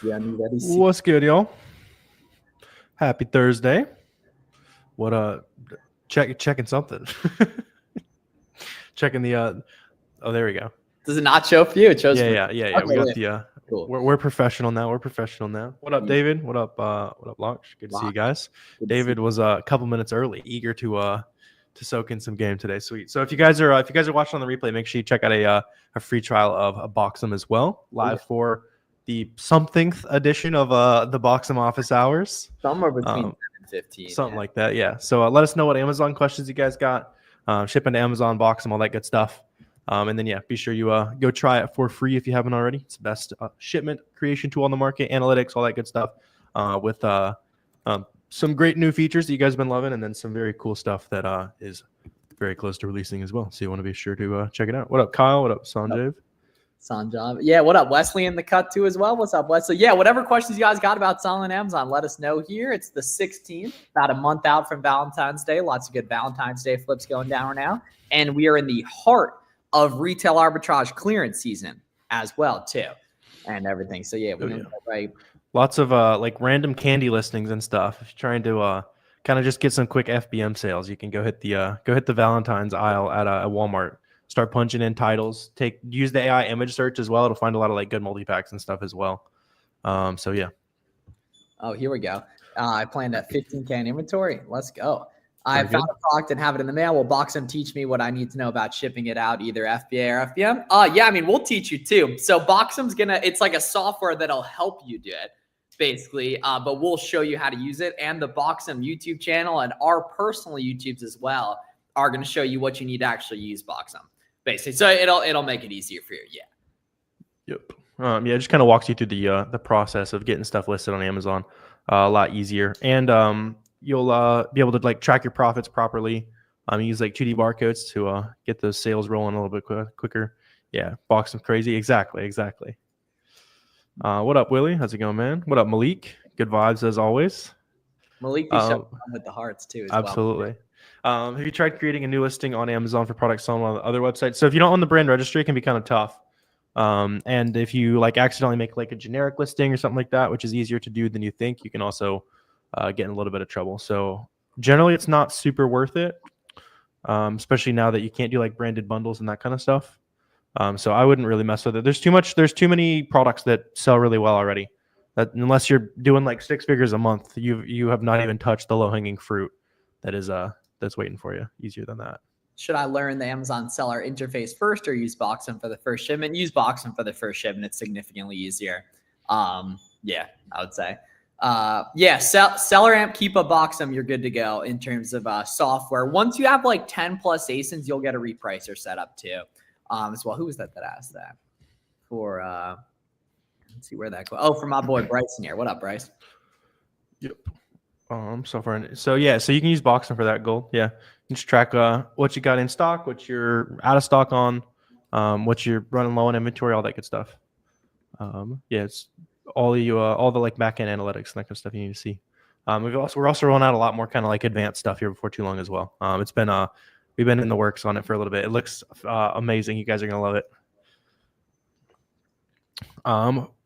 Yeah, What's good, y'all? Happy Thursday. What checking something. Checking the oh, there we go. Does it not show for you? It shows for Yeah. Okay, We got the cool. we're professional now. What up, David? What up, Locke? Good to see you guys. David was a couple minutes early, eager to soak in some game today. Sweet. So if you guys are watching on the replay, make sure you check out a free trial of Boxem as well, live for the somethingth edition of the Boxem office hours. Somewhere between 10 and 15. Something like that, yeah. So let us know what Amazon questions you guys got. Shipping to Amazon, Boxem, all that good stuff. And then, be sure you go try it for free if you haven't already. It's the best shipment creation tool on the market, analytics, all that good stuff, with some great new features that you guys have been loving, and then some very cool stuff that is very close to releasing as well. So you want to be sure to check it out. What up, Kyle? What up, Sanjay? Sanjay. Yeah, what up, Wesley in the cut too as well. What's up, Wesley? Yeah, whatever questions you guys got about selling Amazon, let us know here. It's the 16th, about a month out from Valentine's Day. Lots of good Valentine's Day flips going down right now. And we are in the heart of retail arbitrage clearance season as well too, and everything. So yeah, right. Lots of like random candy listings and stuff. If you're trying to kind of just get some quick FBM sales, you can go hit the Valentine's aisle at Walmart. Start punching in titles. Use the AI image search as well. It'll find a lot of like good multi-packs and stuff as well. So yeah. Oh, here we go. I planned at 15K in inventory. Let's go. I found a product and have it in the mail. Will Boxem teach me what I need to know about shipping it out, either FBA or FBM? Yeah, I mean, we'll teach you too. So Boxem's it's like a software that'll help you do it, basically. But we'll show you how to use it. And the Boxem YouTube channel and our personal YouTubes as well are going to show you what you need to actually use Boxem, basically. So it'll make it easier for you. Yeah. Yep. It just kind of walks you through the process of getting stuff listed on Amazon a lot easier. And you'll be able to like track your profits properly. Use like 2D barcodes to get those sales rolling a little bit quicker. Yeah, Boxem crazy. Exactly. What up, Willie? How's it going, man? What up, Malik? Good vibes as always. Malik with the hearts too. Absolutely. Well. Have you tried creating a new listing on Amazon for products sold on other websites? So if you don't own the brand registry, it can be kind of tough. And if you like accidentally make like a generic listing or something like that, which is easier to do than you think, you can also get in a little bit of trouble. So generally it's not super worth it, especially now that you can't do like branded bundles and that kind of stuff. So I wouldn't really mess with it. There's too many products that sell really well already, that unless you're doing like 6 figures a month, you have not even touched the low-hanging fruit that is that's waiting for you. Easier than that. Should I learn the Amazon seller interface first or use Boxem for the first shipment? Use Boxem for the first shipment. It's significantly easier. Yeah, I would say. Seller amp, keep a Boxem, you're good to go in terms of software. Once you have like 10 plus ASINs, you'll get a repricer set up too. As well. Who was that asked that? For let's see where that goes. Oh, for my boy Bryson here. What up, Bryce? Yep. So you can use Boxem for that goal. Yeah. You just track what you got in stock, what you're out of stock on, what you're running low on inventory, all that good stuff. It's all the like back-end analytics and that kind of stuff you need to see. We're also rolling out a lot more kind of like advanced stuff here before too long as well. We've been in the works on it for a little bit. It looks amazing. You guys are gonna love it.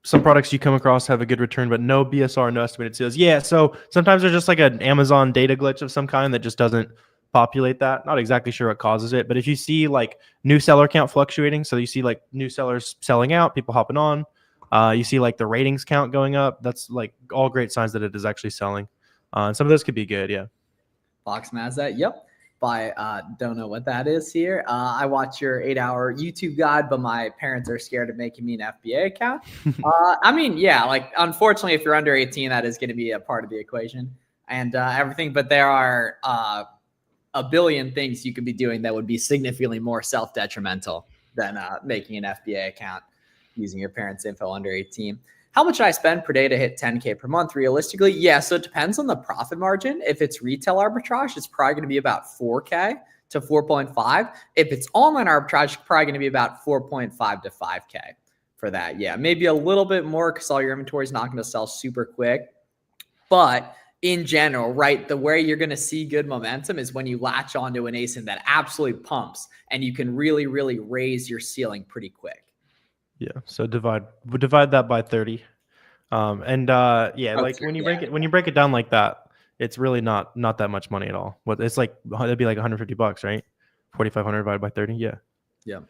Some products you come across have a good return, but no BSR, no estimated sales. Yeah, so sometimes there's just like an Amazon data glitch of some kind that just doesn't populate that. Not exactly sure what causes it, but if you see like new seller count fluctuating, so you see like new sellers selling out, people hopping on, you see like the ratings count going up, that's like all great signs that it is actually selling. And some of those could be good, yeah. Boxem has that, yep. Don't know what that is here. I watch your 8-hour YouTube guide, but my parents are scared of making me an FBA account. I mean, yeah, like unfortunately, if you're under 18, that is going to be a part of the equation and everything. But there are a billion things you could be doing that would be significantly more self-detrimental than making an FBA account using your parents' info under 18. How much should I spend per day to hit 10K per month realistically? Yeah, so it depends on the profit margin. If it's retail arbitrage, it's probably going to be about 4K to 4.5. If it's online arbitrage, it's probably going to be about 4.5 to 5K for that. Yeah, maybe a little bit more because all your inventory is not going to sell super quick. But in general, right, the way you're going to see good momentum is when you latch onto an ASIN that absolutely pumps and you can really, really raise your ceiling pretty quick. Yeah, so divide that by 30. Yeah, like when you break it down like that, it's really not that much money at all. What it's like, it'd be like $150, right? 4,500 divided by 30. Yeah. Yeah.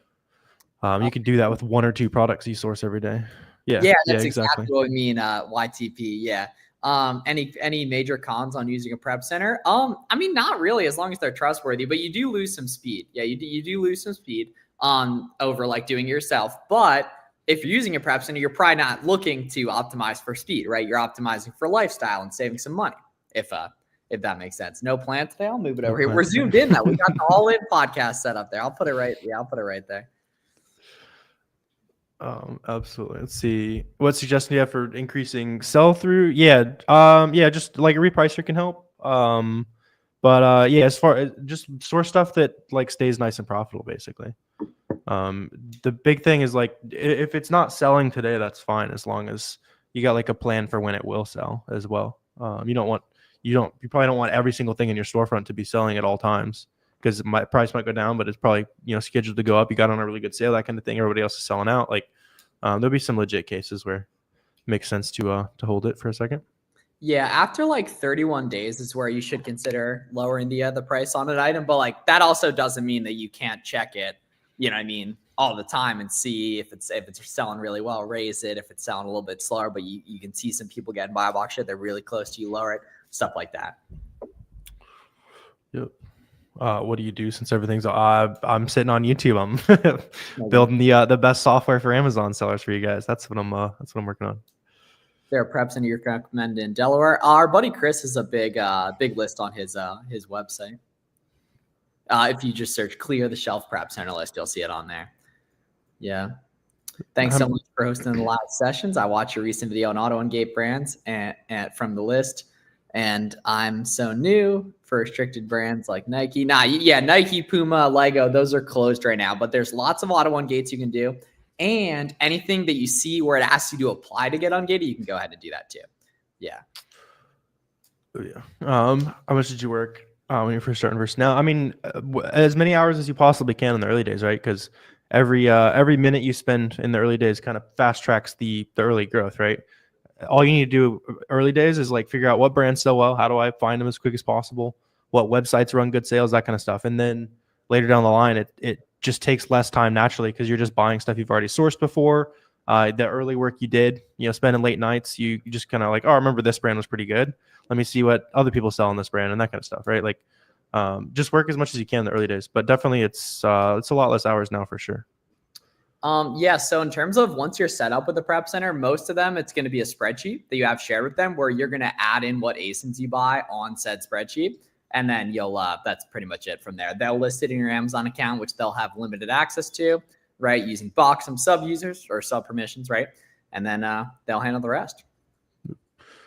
You can do that with 1 or 2 products you source every day. Yeah. That's exactly. what we mean. YTP. Yeah. Any major cons on using a prep center? I mean, not really, as long as they're trustworthy, but you do lose some speed. Yeah, you do lose some speed over like doing it yourself. But if you're using a prep center, you're probably not looking to optimize for speed, right? You're optimizing for lifestyle and saving some money. If that makes sense. No plan today. I'll move it over here. We're zoomed in now. We got the all-in podcast set up there. I'll put it right. Yeah, I'll put it right there. Absolutely. Let's see. What suggestion do you have for increasing sell-through? Yeah. Just like a repricer can help. As far as just source stuff that like stays nice and profitable, basically. The big thing is like if it's not selling today, that's fine as long as you got like a plan for when it will sell as well. You probably don't want every single thing in your storefront to be selling at all times, because my price might go down, but it's probably scheduled to go up. You got on a really good sale, that kind of thing. Everybody else is selling out. Like there'll be some legit cases where it makes sense to hold it for a second. Yeah, after like 31 days is where you should consider lowering the price on an item. But like that also doesn't mean that you can't check it, all the time and see if it's selling really well, raise it. If it's selling a little bit slower, but you can see some people getting buy box shit, they're really close to you, lower it, stuff like that. Yep. What do you do since everything's? I'm sitting on YouTube. I'm building the best software for Amazon sellers for you guys. That's what I'm working on. There are preps and you recommend in Delaware. Our buddy Chris has a big list on his website. If you just search "Clear the Shelf Prep Center List," you'll see it on there. Yeah. Thanks so much for hosting the live sessions. I watched your recent video on auto and gate brands and from the list. And I'm so new for restricted brands like Nike. Nike, Puma, Lego, those are closed right now. But there's lots of auto on gates you can do. And anything that you see where it asks you to apply to get ungated, you can go ahead and do that too. Yeah. Oh, yeah. How much did you work when you first started versus now? I mean, as many hours as you possibly can in the early days, right? Because every minute you spend in the early days kind of fast tracks the early growth, right? All you need to do early days is like figure out what brands sell well. How do I find them as quick as possible? What websites run good sales, that kind of stuff. And then later down the line, it just takes less time naturally because you're just buying stuff you've already sourced before. The early work you did, spending late nights, you just kind of like, oh, I remember this brand was pretty good. Let me see what other people sell in this brand and that kind of stuff, right? Like, just work as much as you can in the early days. But definitely it's a lot less hours now for sure. So in terms of once you're set up with the prep center, most of them, it's going to be a spreadsheet that you have shared with them where you're going to add in what ASINs you buy on said spreadsheet. And then that's pretty much it from there. They'll list it in your Amazon account, which they'll have limited access to, right? Using Boxem sub users or sub permissions, right? And then they'll handle the rest.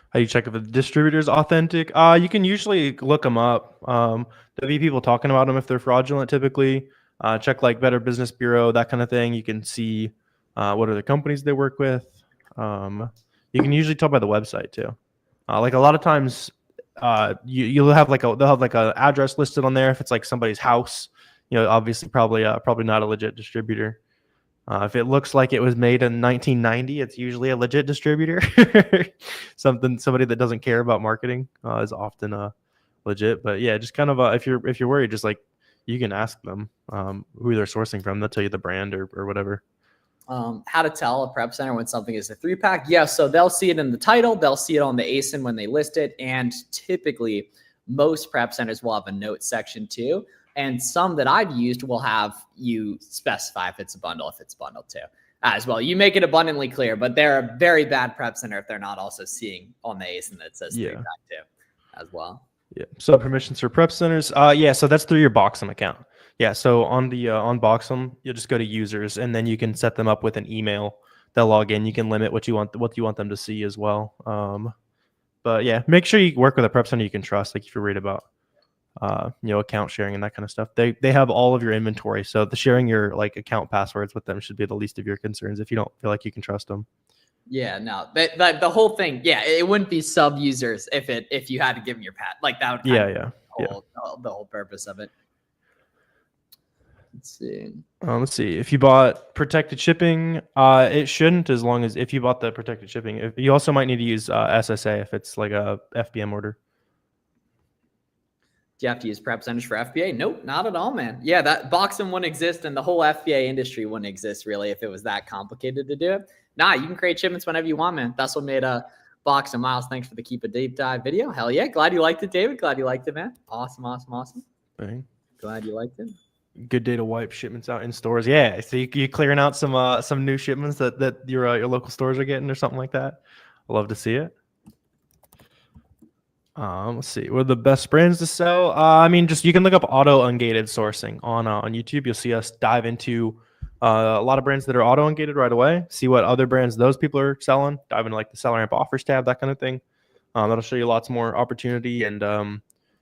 How do you check if the distributor's authentic? You can usually look them up. There'll be people talking about them if they're fraudulent typically. Check like Better Business Bureau, that kind of thing. You can see what are the companies they work with. You can usually tell by the website too. Like a lot of times, they'll have like a address listed on there if it's like somebody's house. Obviously probably not a legit distributor. If it looks like it was made in 1990, it's usually a legit distributor. Somebody that doesn't care about marketing is often legit. But yeah, just kind of if you're worried, just like you can ask them who they're sourcing from. They'll tell you the brand or whatever. How to tell a prep center when something is a 3-pack. Yeah, so they'll see it in the title. They'll see it on the ASIN when they list it. And typically, most prep centers will have a note section too. And some that I've used will have you specify if it's a bundle, if it's bundled too, as well. You make it abundantly clear, but they're a very bad prep center if they're not also seeing on the ASIN that says 3-pack too, as well. Yeah. So permissions for prep centers. So that's through your Boxem account. Yeah. So on the on Boxem, you'll just go to users, and then you can set them up with an email. They'll log in. You can limit what you want them to see as well. But yeah, make sure you work with a prep center you can trust. Like if you're worried about account sharing and that kind of stuff, they have all of your inventory. So the sharing your like account passwords with them should be the least of your concerns if you don't feel like you can trust them. Yeah, no, the whole thing. Yeah, it wouldn't be sub users if you had to give them your pat. Like that would the whole purpose of it. Let's see. Let's see. If you bought protected shipping, it shouldn't, as long as if you bought the protected shipping. You also might need to use SSA if it's like a FBM order. Do you have to use percentage for FBA? Nope, not at all, man. Yeah, that Boxem wouldn't exist, and the whole FBA industry wouldn't exist really if it was that complicated to do it. Nah, you can create shipments whenever you want, man. That's what made Boxem. Miles, thanks for the Keep a Deep Dive video. Hell yeah, glad you liked it, David. Glad you liked it, man. Awesome. Dang. Glad you liked it. Good day to wipe shipments out in stores. Yeah, so you clearing out some new shipments that your local stores are getting or something like that. I love to see it. Let's see. What are the best brands to sell? I mean, just you can look up auto ungated sourcing on YouTube. You'll see us dive into a lot of brands that are auto ungated right away. See what other brands those people are selling. Dive into like the seller amp offers tab, that kind of thing. That'll show you lots more opportunity, and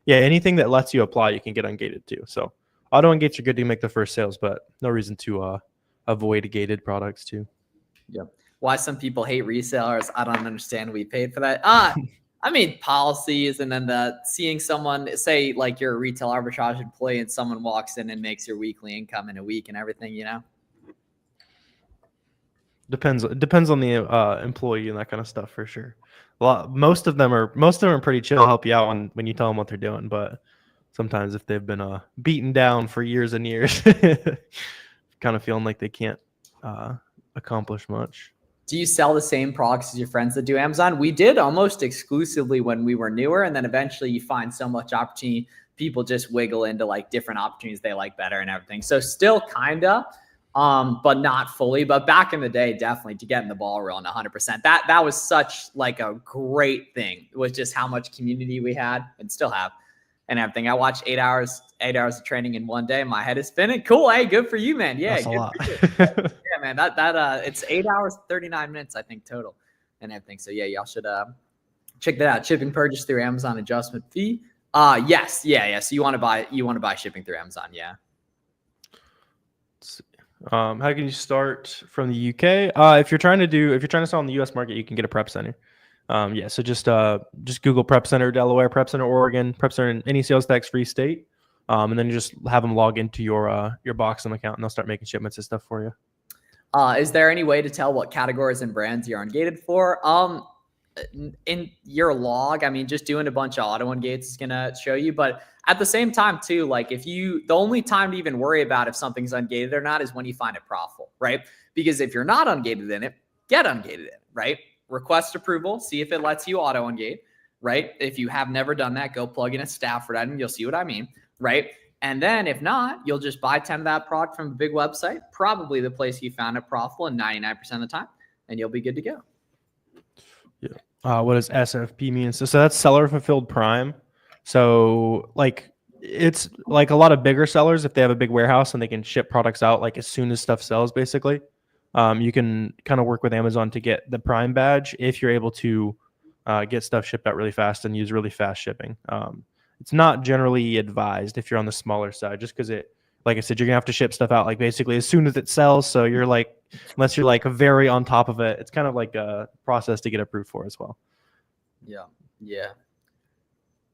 yeah, anything that lets you apply, you can get ungated too. So auto ungates are good to make the first sales, but no reason to avoid gated products too. Yep. Why some people hate resellers, I don't understand. We paid for that. I mean, policies, and then seeing someone say like you're a retail arbitrage employee and someone walks in and makes your weekly income in a week and everything, you know? Depends on the employee and that kind of stuff for sure. Most of them are pretty chill, help you out when you tell them what they're doing, but sometimes if they've been beaten down for years and years, kind of feeling like they can't accomplish much. Do you sell the same products as your friends that do Amazon? We did almost exclusively when we were newer, and then eventually you find so much opportunity, people just wiggle into like different opportunities they like better and everything. So still kinda, but not fully. But back in the day, definitely to get in the ball rolling 100%. That was such like a great thing. It was just how much community we had and still have and everything. I watched 8 hours of training in one day. My head is spinning. Cool. Hey, good for you, man. Yeah, that's a lot. Yeah, man. That it's 8 hours, 39 minutes, I think, total and everything. So yeah, y'all should check that out. Shipping purchase through Amazon adjustment fee. Yes. Yeah. So you want to buy shipping through Amazon, yeah. Let's see. How can you start from the UK? If you're trying to sell in the US market, you can get a prep center. Yeah, so just Google Prep Center Delaware, Prep Center Oregon, Prep Center in any sales tax free state, and then you just have them log into your Boxem account, and they'll start making shipments and stuff for you. Is there any way to tell what categories and brands you're ungated for? In your log, I mean, just doing a bunch of auto ungates is gonna show you, but at the same time too, like the only time to even worry about if something's ungated or not is when you find it profitable, right? Because if you're not ungated in it, get ungated in it, right? Request approval, see if it lets you auto ungate, right? If you have never done that, go plug in a Stafford item. You'll see what I mean, right? And then if not, you'll just buy 10 of that product from a big website, probably the place you found it profitable and 99% of the time, and you'll be good to go. Yeah. What does SFP mean? So that's seller fulfilled prime. So like it's like a lot of bigger sellers, if they have a big warehouse and they can ship products out like as soon as stuff sells, basically. You can kind of work with Amazon to get the Prime badge if you're able to get stuff shipped out really fast and use really fast shipping. It's not generally advised if you're on the smaller side, just because like I said, you're gonna have to ship stuff out like basically as soon as it sells. So you're like, unless you're like very on top of it, it's kind of like a process to get approved for as well. Yeah.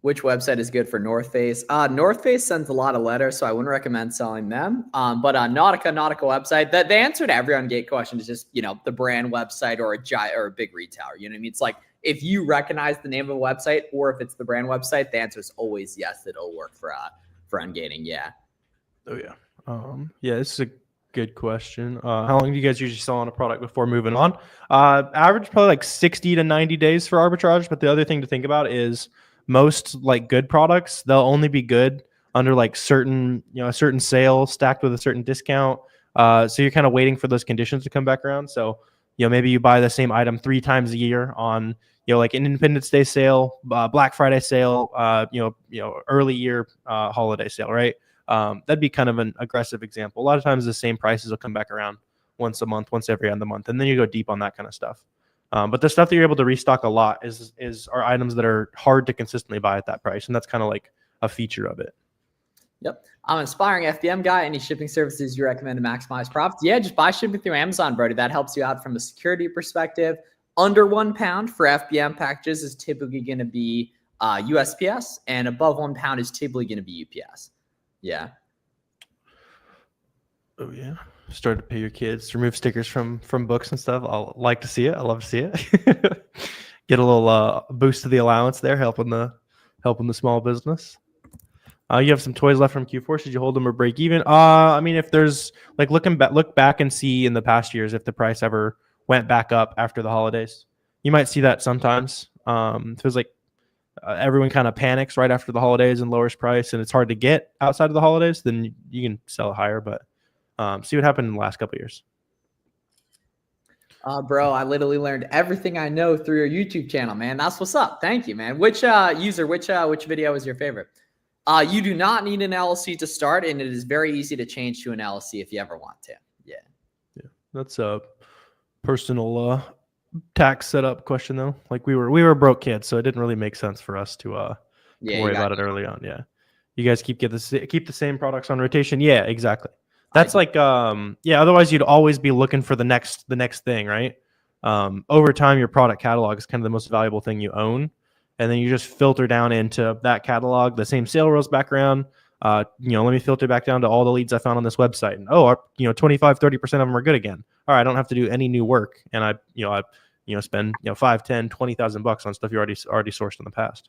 Which website is good for North Face? North Face sends a lot of letters, so I wouldn't recommend selling them. But Nautica website, the answer to every ungate question is just, the brand website or a big retailer. You know what I mean? It's like if you recognize the name of a website or if it's the brand website, the answer is always yes, it'll work for ungating. Yeah. Oh yeah. Yeah, this is a good question. How long do you guys usually sell on a product before moving on? Average probably like 60 to 90 days for arbitrage. But the other thing to think about is most like good products, they'll only be good under like certain sale stacked with a certain discount. So you're kind of waiting for those conditions to come back around. So, maybe you buy the same item 3 times a year on, like an Independence Day sale, Black Friday sale, early year holiday sale, right? That'd be kind of an aggressive example. A lot of times the same prices will come back around once a month, once every other month, and then you go deep on that kind of stuff. But the stuff that you're able to restock a lot are items that are hard to consistently buy at that price, and that's kind of like a feature of it. Yep. I'm an aspiring FBM guy. Any shipping services you recommend to maximize profits? Yeah, just buy shipping through Amazon, Brody. That helps you out from a security perspective. Under £1 for FBM packages is typically going to be USPS, and above £1 is typically going to be UPS. Yeah. Oh yeah. Start to pay your kids, remove stickers from books and stuff. I'll like to see it. I love to see it. Get a little boost to the allowance there, helping the small business. You have some toys left from Q4. Should you hold them or break even? I mean, if there's like look back and see in the past years if the price ever went back up after the holidays. You might see that sometimes. If it was like everyone kind of panics right after the holidays and lowers price, and it's hard to get outside of the holidays, then you can sell it higher. But see what happened in the last couple of years. Bro, I literally learned everything I know through your YouTube channel, man. That's what's up. Thank you, man. Which which video was your favorite? You do not need an LLC to start, and it is very easy to change to an LLC if you ever want to. Yeah. That's a personal tax setup question though. Like we were broke kids, so it didn't really make sense for us to worry about it early on. Yeah. You guys keep the same products on rotation. Yeah, exactly. That's like otherwise you'd always be looking for the next thing, right? Over time your product catalog is kind of the most valuable thing you own. And then you just filter down into that catalog, the same sale rows background. Let me filter back down to all the leads I found on this website. And 25-30% of them are good again. All right, I don't have to do any new work. And I spend 5, 10, 20,000 bucks on stuff you already sourced in the past.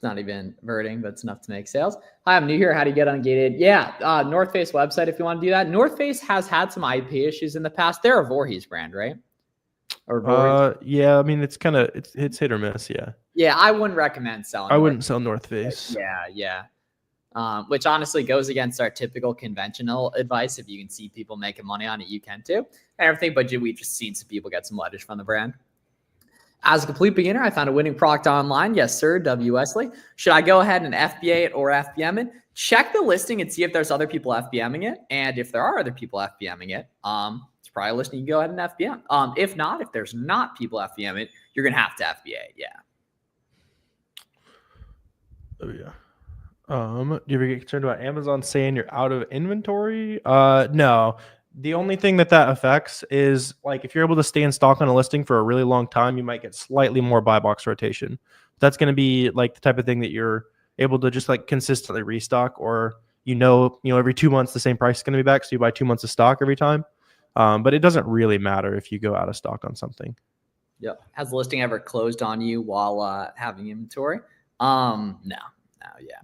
Not even verting, but it's enough to make sales. Hi, I'm new here. How do you get ungated? Yeah, North Face website if you want to do that. North Face has had some IP issues in the past. They're a Voorhees brand, right? Or yeah, I mean it's kind of it's hit or miss. Yeah, I wouldn't recommend selling. I wouldn't sell North Face. Yeah. Which honestly goes against our typical conventional advice. If you can see people making money on it, you can too, and everything. But we've just seen some people get some leverage from the brand. As a complete beginner, I found a winning product online. Yes, sir. W. Wesley. Should I go ahead and FBA it or FBM it? Check the listing and see if there's other people FBMing it. And if there are other people FBMing it, it's probably a listing you can go ahead and FBM. If not, if there's not people FBM it, you're going to have to FBA. Yeah. Oh, yeah. Do you ever get concerned about Amazon saying you're out of inventory? No. The only thing that affects is like if you're able to stay in stock on a listing for a really long time, you might get slightly more buy box rotation. That's going to be like the type of thing that you're able to just like consistently restock, or every 2 months the same price is going to be back, so you buy 2 months of stock every time. But it doesn't really matter if you go out of stock on something. Yep. Has the listing ever closed on you while having inventory? No. Yeah.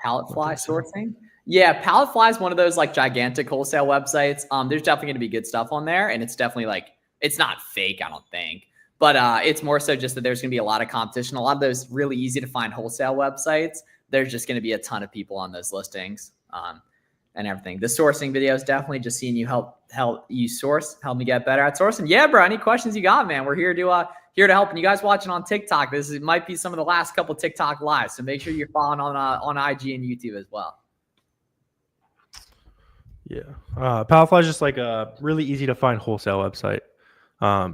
Pallet fly sourcing. Yeah, Pallet Fly is one of those like gigantic wholesale websites. There's definitely going to be good stuff on there, and it's definitely like it's not fake, I don't think, but it's more so just that there's going to be a lot of competition. A lot of those really easy to find wholesale websites, there's just going to be a ton of people on those listings and everything. The sourcing video is definitely just seeing you help you source, help me get better at sourcing. Yeah, bro. Any questions you got, man? We're here to help. And you guys watching on TikTok, might be some of the last couple TikTok lives, so make sure you're following on IG and YouTube as well. Yeah. Palletfly is just like a really easy to find wholesale website.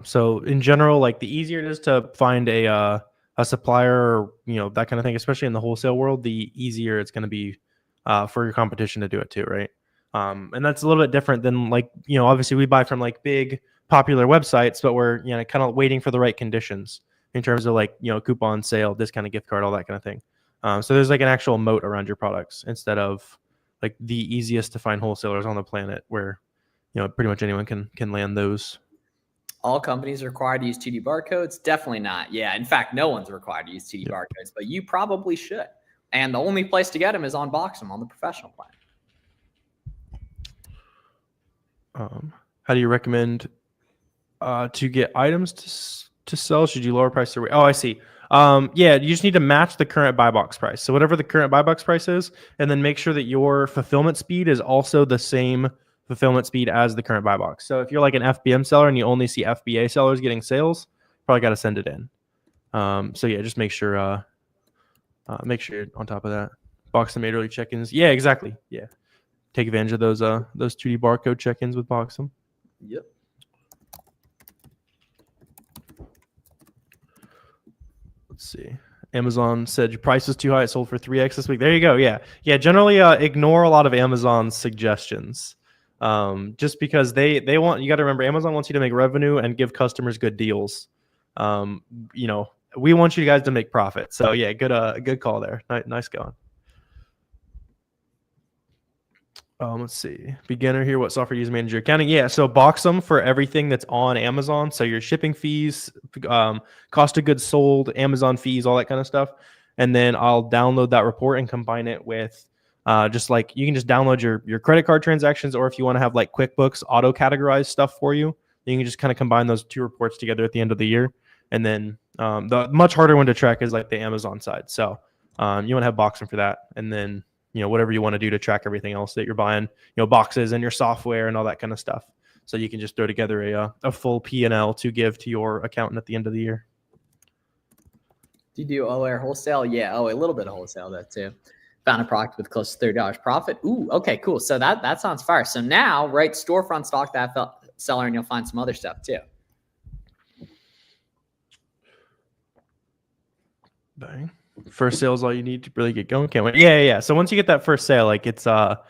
So in general, like the easier it is to find a supplier, or, that kind of thing, especially in the wholesale world, the easier it's going to be for your competition to do it too. Right. And that's a little bit different than like, obviously we buy from like big popular websites, but we're, kind of waiting for the right conditions in terms of like, coupon sale, discounted gift card, all that kind of thing. So there's like an actual moat around your products instead of like the easiest to find wholesalers on the planet where, pretty much anyone can land those. All companies are required to use 2D barcodes? Definitely not. Yeah. In fact, no one's required to use 2D barcodes, but you probably should. And the only place to get them is on Boxem on the professional plan. How do you recommend to get items to sell? Should you lower price or? Oh, I see. Yeah, you just need to match the current buy box price. So whatever the current buy box price is, and then make sure that your fulfillment speed is also the same fulfillment speed as the current buy box. So if you're like an FBM seller and you only see FBA sellers getting sales, probably got to send it in. So yeah, just make sure you're on top of that. Boxem made early check-ins. Yeah, exactly. Yeah, take advantage of those 2D barcode check-ins with Boxem. Yep. Let's see. Amazon said your price is too high. It sold for 3x this week. There you go. Yeah. Generally, ignore a lot of Amazon's suggestions, just because they want. You got to remember, Amazon wants you to make revenue and give customers good deals. We want you guys to make profit. So yeah, good call there. Nice going. Let's see. Beginner here. What software use manager accounting? Yeah. So Boxem for everything that's on Amazon. So your shipping fees, cost of goods sold, Amazon fees, all that kind of stuff. And then I'll download that report and combine it with just like you can just download your credit card transactions, or if you want to have like QuickBooks auto categorize stuff for you, then you can just kind of combine those two reports together at the end of the year. And then the much harder one to track is like the Amazon side. So you want to have Boxem for that. And then whatever you want to do to track everything else that you're buying, boxes and your software and all that kind of stuff. So you can just throw together a full P&L to give to your accountant at the end of the year. Do you do OA or wholesale? Yeah, a little bit of wholesale that too. Found a product with close to $30 profit. Ooh, okay, cool. So that sounds fire. So now, right, storefront stock that seller, and you'll find some other stuff too. Bang. First sale is all you need to really get going. Can't wait. Yeah. So once you get that first sale, like it's a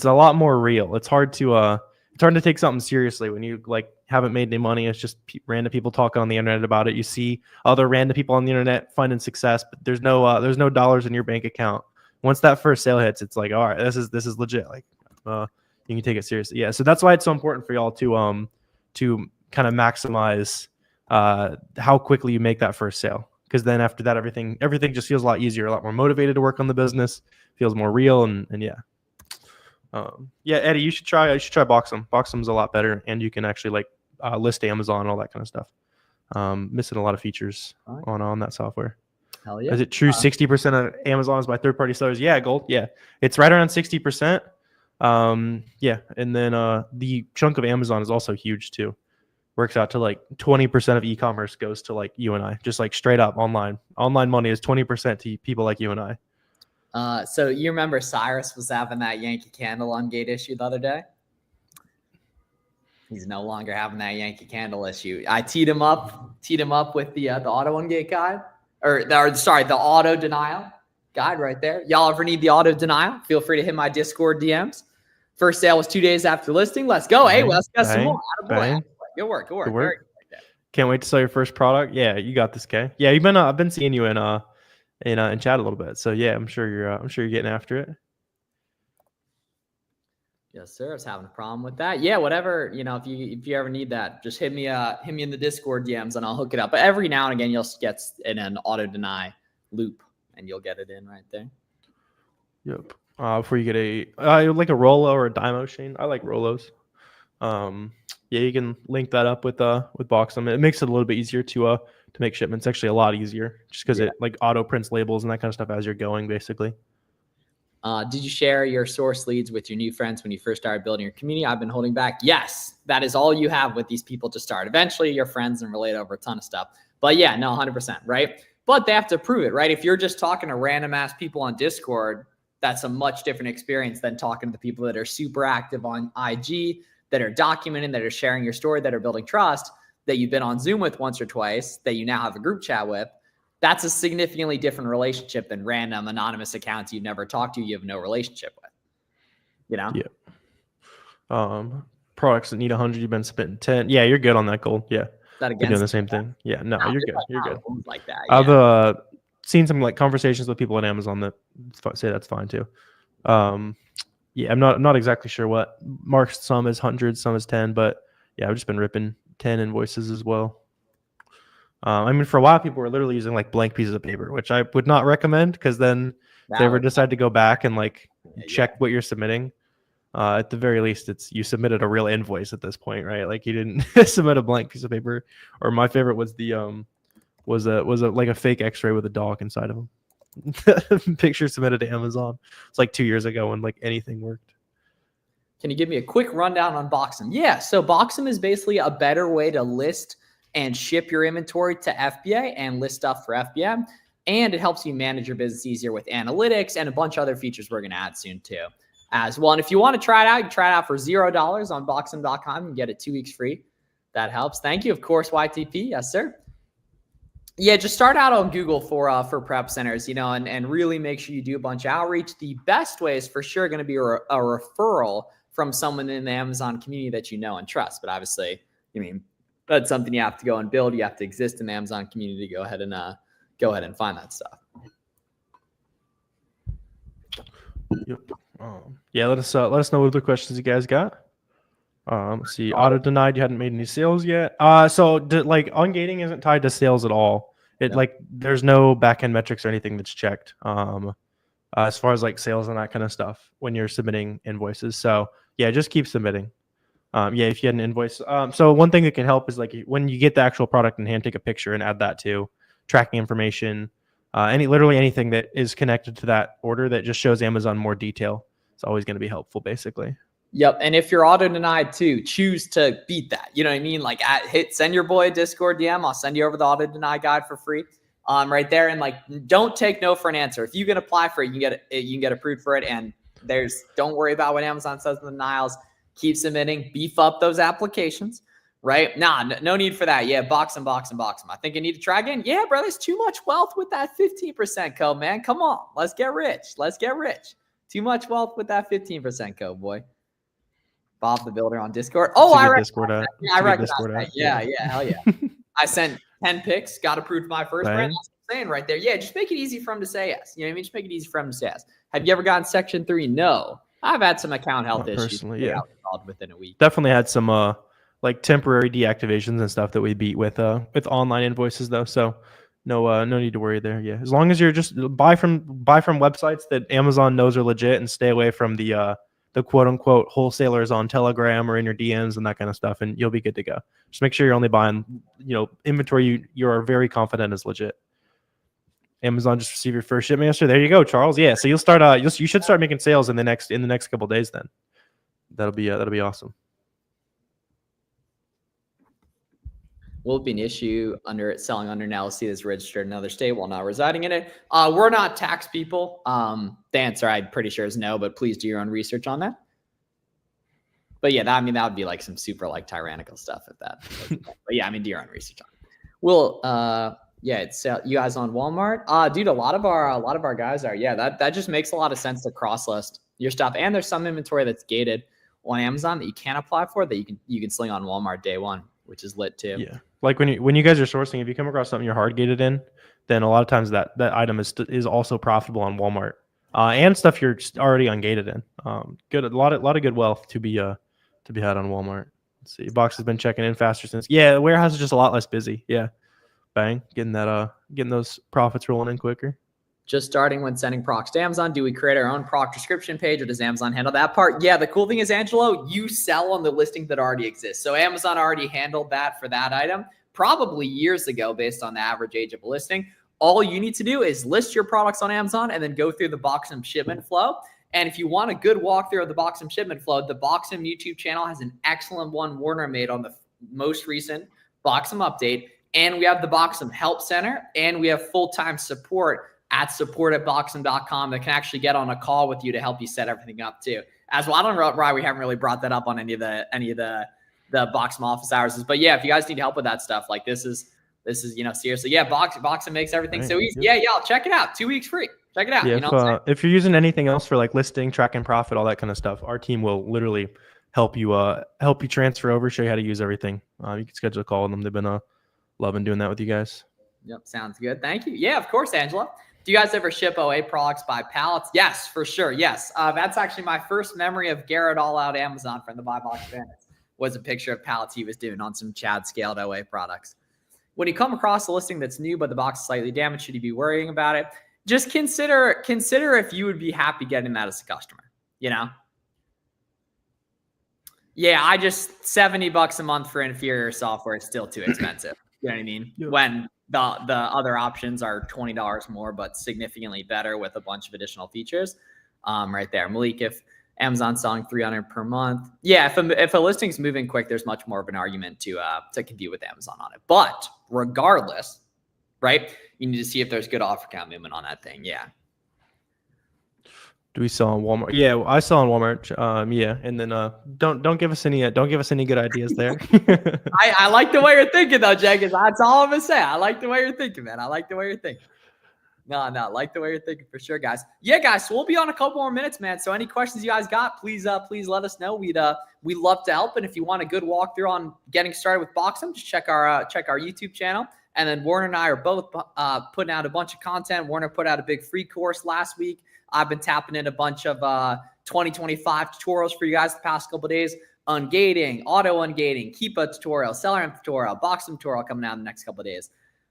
lot more real. It's hard to take something seriously when you like haven't made any money. It's just random people talking on the internet about it. You see other random people on the internet finding success, but there's no dollars in your bank account. Once that first sale hits, it's like, all right, this is legit. Like you can take it seriously. Yeah. So that's why it's so important for y'all to kind of maximize how quickly you make that first sale. Because then after that, everything just feels a lot easier, a lot more motivated to work on the business, feels more real, and yeah. Eddie, you should try Boxem. Boxem's a lot better, and you can actually like list Amazon and all that kind of stuff. Missing a lot of features on that software. Hell yeah. Is it true 60% of Amazon is by third-party sellers? Yeah, Gold. Yeah, it's right around 60%. Yeah, and then the chunk of Amazon is also huge too. Works out to like 20% of e-commerce goes to like you and I, just like straight up online money is 20% to people like you and I. So you remember Cyrus was having that Yankee Candle on gate issue the other day? He's no longer having that Yankee Candle issue. I teed him up with the auto on gate guide, the auto denial guide right there. Y'all ever need the auto denial? Feel free to hit my Discord DMs. First sale was 2 days after listing. Let's go. Hey, let's get some more. Good work. Very good like that. Can't wait to sell your first product. Yeah, you got this, Kay. Yeah, I've been seeing you in chat a little bit. So yeah, I'm sure you're getting after it. Yes, sir. I was having a problem with that. Yeah, whatever. If you ever need that, just hit me in the Discord DMs and I'll hook it up. But every now and again, you'll get in an auto deny loop and you'll get it in right there. Yep. Before you get like a Rolo or a Dymo, Shane. I like Rolos. Yeah, you can link that up with Boxem. It makes it a little bit easier to make shipments. Actually, a lot easier, just because it like auto prints labels and that kind of stuff as you're going, basically. Did you share your source leads with your new friends when you first started building your community? I've been holding back. Yes, that is all you have with these people to start. Eventually, your friends and relate over a ton of stuff. But yeah, no, 100%, right? But they have to prove it, right? If you're just talking to random ass people on Discord, that's a much different experience than talking to the people that are super active on IG, that are documenting, that are sharing your story, that are building trust, that you've been on Zoom with once or twice, that you now have a group chat with. That's a significantly different relationship than random anonymous accounts you've never talked to, you have no relationship with. Yeah. Products that need 100, you've been spending 10. Yeah, you're good on that, Gold. Yeah. That you're doing the same thing. Yeah, no, you're good. You're good. Like that. Yeah. I've seen some like conversations with people on Amazon that say that's fine too. Yeah, I'm not exactly sure what marks some is 100, some is 10, but yeah, I've just been ripping 10 invoices as well. I mean, for a while, people were literally using like blank pieces of paper, which I would not recommend because then if they ever decide to go back and like check what you're submitting, at the very least, you submitted a real invoice at this point, right? Like you didn't submit a blank piece of paper. Or my favorite was was like a fake X-ray with a dog inside of them. Picture submitted to Amazon. It's like 2 years ago when like anything worked. Can you give me a quick rundown on Boxem? Yeah, so Boxem is basically a better way to list and ship your inventory to FBA and list stuff for FBA. And it helps you manage your business easier with analytics and a bunch of other features we're going to add soon too as well. And if you want to try it out, you can try it out for $0 on Boxem.com and get it 2 weeks free. That helps. Thank you. Of course, YTP. Yes, sir. Yeah, just start out on Google for prep centers, and really make sure you do a bunch of outreach. The best way is for sure going to be a referral from someone in the Amazon community that you know and trust. But obviously, that's something you have to go and build. You have to exist in the Amazon community to go ahead and find that stuff. Yep. Yeah, let us know what other questions you guys got. Let's see. Auto denied. You hadn't made any sales yet. So like ungating isn't tied to sales at all. It like there's no backend metrics or anything that's checked. As far as like sales and that kind of stuff when you're submitting invoices. So yeah, just keep submitting. Yeah, if you had an invoice. So one thing that can help is like when you get the actual product in hand, take a picture and add that to tracking information. Literally anything that is connected to that order that just shows Amazon more detail. It's always going to be helpful, basically. Yep. And if you're auto denied too, choose to beat that. You know what I mean? Like send your boy a Discord DM. I'll send you over the auto deny guide for free. Right there. And like, don't take no for an answer. If you can apply for it, you can get approved for it. And don't worry about what Amazon says in the denials. Keep submitting, beef up those applications, right? Nah, no need for that. Yeah, Boxem. I think I need to try again. Yeah, bro, there's too much wealth with that 15% code, man. Come on, let's get rich. Too much wealth with that 15% code, boy. Bob the Builder on Discord. Oh, I recognize that. Yeah, I recognize that. Yeah, hell yeah. I sent 10 picks, got approved for my first brand. That's what I'm saying right there. Yeah, just make it easy for him to say yes. You know what I mean? Just make it easy for him to say yes. Have you ever gotten Section 3? No. I've had some account health issues. Personally, yeah. Within a week. Definitely had some like temporary deactivations and stuff that we beat with online invoices though. So no need to worry there. Yeah, as long as you're just buy from websites that Amazon knows are legit and stay away from the quote unquote wholesalers on Telegram or in your DMs and that kind of stuff, and you'll be good to go. Just make sure you're only buying inventory you are very confident is legit. Amazon just received your first shipment yesterday. There you go, Charles. Yeah, so you'll start. You should start making sales in the next couple of days. Then that'll be awesome. Will it be an issue selling under an LLC that's registered in another state while not residing in it? We're not tax people. The answer I'm pretty sure is no, but please do your own research on that. But yeah, that would be like some super like tyrannical stuff if that. But yeah, do your own research on it. Well, yeah, it's you guys on Walmart. Dude, a lot of our guys are. Yeah, that just makes a lot of sense to cross list your stuff. And there's some inventory that's gated on Amazon that you can't apply for that you can sling on Walmart day one, which is lit too. Yeah, like when you guys are sourcing, if you come across something you're hard gated in, then a lot of times that item is also profitable on Walmart, and stuff you're already ungated in. Good, a lot of good wealth to be had on Walmart. Let's see, Box has been checking in faster since. Yeah, the warehouse is just a lot less busy. Yeah. Bang, getting those profits rolling in quicker. Just starting when sending procs to Amazon. Do we create our own proc description page or does Amazon handle that part? Yeah, the cool thing is, Angelo, you sell on the listing that already exists. So Amazon already handled that for that item probably years ago based on the average age of a listing. All you need to do is list your products on Amazon and then go through the Boxem shipment flow. And if you want a good walkthrough of the Boxem shipment flow, the Boxem YouTube channel has an excellent one Warner made on the most recent Boxem update. And we have the Boxem Help Center, and we have full-time support at support@boxem.com that can actually get on a call with you to help you set everything up too. As well, I don't know why we haven't really brought that up on any of the Boxem office hours. But yeah, if you guys need help with that stuff, like this is seriously, yeah, Boxem makes everything so easy. Yeah, y'all check it out. 2 weeks free. Check it out. Yeah, if you're using anything else for like listing, tracking profit, all that kind of stuff, our team will literally help you transfer over, show you how to use everything. You can schedule a call with them. They've been loving doing that with you guys. Yep, sounds good. Thank you. Yeah, of course, Angela. Do you guys ever ship OA products by pallets? Yes, for sure. Yes. That's actually my first memory of Garrett All Out Amazon from the Buy Box Bandits was a picture of pallets he was doing on some Chad scaled OA products. When you come across a listing that's new, but the box is slightly damaged, should you be worrying about it? Just consider if you would be happy getting that as a customer, Yeah, I just $70 a month for inferior software is still too expensive. You know what I mean? Yep. When the other options are $20 more, but significantly better with a bunch of additional features. Right there, Malik. If Amazon's selling $300 per month, yeah. If a listing's moving quick, there's much more of an argument to compete with Amazon on it. But regardless, right? You need to see if there's good offer count movement on that thing. Yeah. Do we sell on Walmart? Yeah, I sell on Walmart. Yeah, and then don't give us any good ideas there. I like the way you're thinking though, Jenkins. That's all I'm gonna say. I like the way you're thinking, man. I like the way you're thinking. No, like the way you're thinking for sure, guys. Yeah, guys. So we'll be on a couple more minutes, man. So any questions you guys got, please let us know. We'd love to help. And if you want a good walkthrough on getting started with Boxem, just check our YouTube channel. And then Warner and I are both putting out a bunch of content. Warner put out a big free course last week. I've been tapping in a bunch of 2025 tutorials for you guys the past couple of days. Ungating, auto ungating, Keepa tutorial, seller amp tutorial, Boxem tutorial coming out in the next couple of days.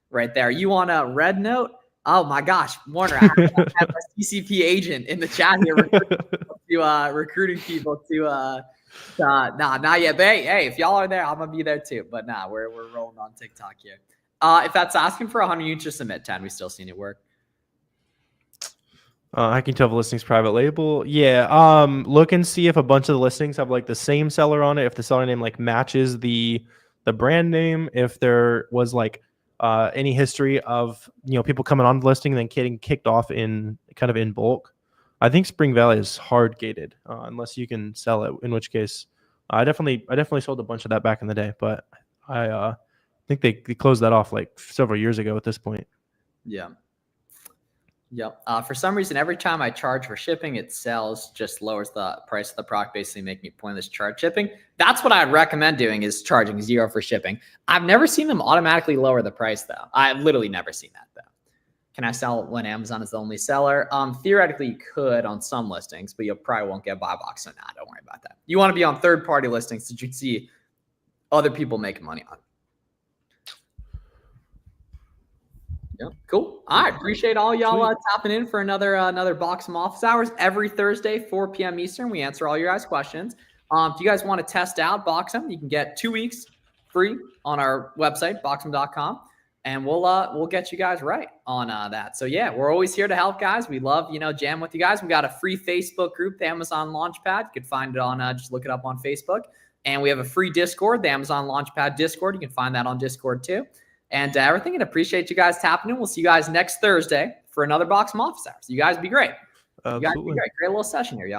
Right there. You want a red note? Oh my gosh, Warner, I have a CCP agent in the chat here recruiting people to nah, not yet. But hey, if y'all are there, I'm gonna be there too. But nah, we're rolling on TikTok here. If that's asking for 100 units, just submit 10. We still seen it work. I can tell the listings private label. Yeah. Look and see if a bunch of the listings have like the same seller on it. If the seller name like matches the brand name. If there was like any history of people coming on the listing and then getting kicked off in bulk. I think Spring Valley is hard gated unless you can sell it. In which case, I definitely sold a bunch of that back in the day, but I think they closed that off like several years ago at this point. Yeah. Yep. For some reason, every time I charge for shipping, it sells, just lowers the price of the product, basically make me pointless charge shipping. That's what I'd recommend doing, is charging 0 for shipping. I've never seen them automatically lower the price though. I've literally never seen that though. Can I sell when Amazon is the only seller? Theoretically, you could on some listings, but you probably won't get buy box. So nah, don't worry about that. You want to be on third-party listings that you can see other people making money on. Yeah, cool. All right, appreciate all y'all tapping in for another Boxem office hours every Thursday, 4 p.m. Eastern. We answer all your guys' questions. If you guys want to test out Boxem, you can get 2 weeks free on our website, boxem.com, and we'll get you guys right on that. So yeah, we're always here to help, guys. We love jam with you guys. We got a free Facebook group, the Amazon Launchpad. You can find it on just look it up on Facebook, and we have a free Discord, the Amazon Launchpad Discord. You can find that on Discord too. And everything, and appreciate you guys tapping in. We'll see you guys next Thursday for another Boxem office hours. You guys be great. You guys be great. Great little session here, y'all.